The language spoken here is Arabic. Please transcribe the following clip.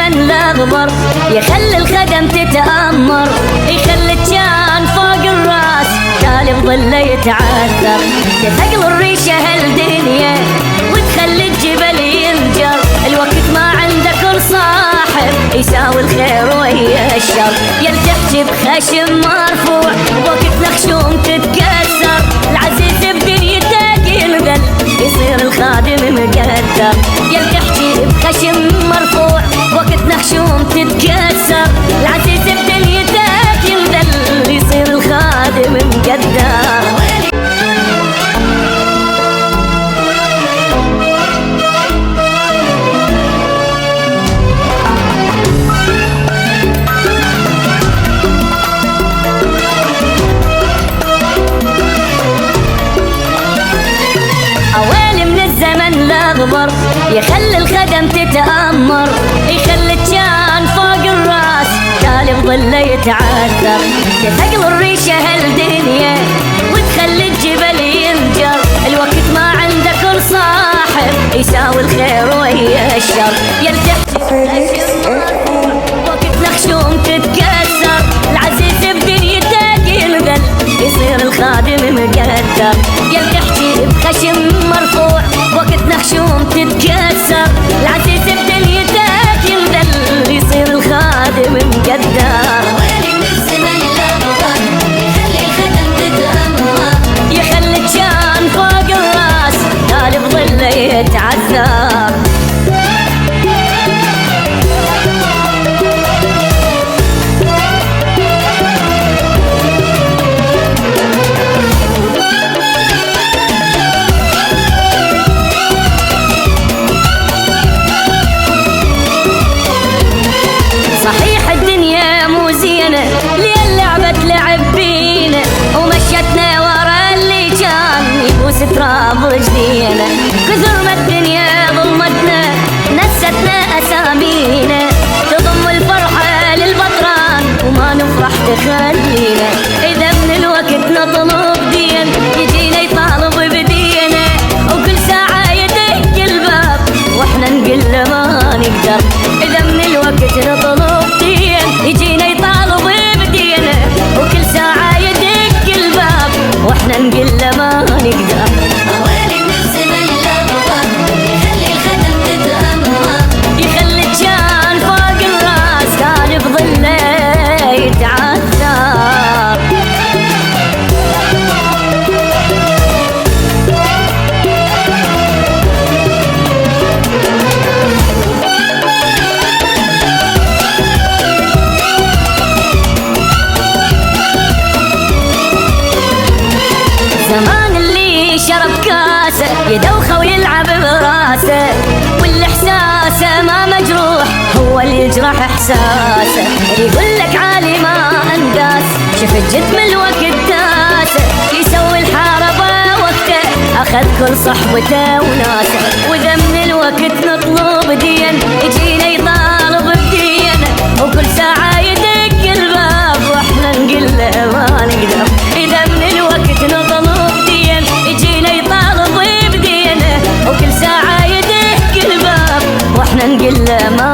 الزمن الاغبر يخلي الخدم تتأمر، يخلي الجان فوق الراس تالي بظله يتعثر، تثقل الريشه هالدنيا وتخلي الجبل ينجر، الوقت ما عنده كل صاحب يساوي الخير ويا الشر، يلتحجي بخشم مرفوع وقت نخشوم تتكسر، العزيز بدنيته ينذل يصير الخادم مقدر، يلتحجي بخشم مرفوع وقت نخشوم تتكسر، العزيز بدنيته ينذل يصير الخادم مقدر. الاغبر يخلي الخدم تتأمر، يخلي الجان فوق الراس تالي بظله يتعثر، تثقل الريشه هالدنيا وتخلي الجبل ينجر، الوقت ما عنده كل صاحب يساوي الخير ويا الشر، يلتحجي وقت نخشوم تتكسر، العزيز بدنيته ينذل يصير الخادم مقدر، يلتحجي بخشم مرفوع وقت نخشوم تتكسر، العزيز بدنيته ينذل يصير الخادم مقدر. ويلي من الزمن الاغبر يخلي الخدم تتأمر، يخلي الجان فوق الراس تالي بظله يتعثر. صحيح الدنيا مو زينة ليه لعبة لعب بينا، ومشتنا ورا اللي كان يبوس تراب رجلينا، كثر ما الدنيا ظلمتنا نستنا اسامينا، تضم الفرحة للبطران وما نفرح تخلينا، اذا من الوقت نطلب دين يجينا يطالب بدينا، وكل ساعة يدق الباب واحنا نقول له ما نقدر، اذا من الوقت نطلب يجينا يطالب بدينا، وكل ساعة يدق الباب واحنا نقول له ما نقدر. ويلي من الزمن الاغبر يخلي الخدم تتأمر، يخلي الجان فوق الراس تالي بظله يتعثر. زمان اللي شرب كاسه يدوخه ويلعب براسه، واللي احساسه ما مجروح هو اللي يجرح احساسه، يقول لك عالي ما انداس شفت جد من الوقت داسه، يسوي الحاربه وقته اخذ كل صحبته وناسه، واذا من الوقت نطلب دين يجينا يطالب بدين، وكل ساعه يدق الباب واحنا نقول له ما نقدر، اذا من الوقت نطلب يجينا يطالب بدينه، وكل ساعة يدق الباب واحنا نقول له ما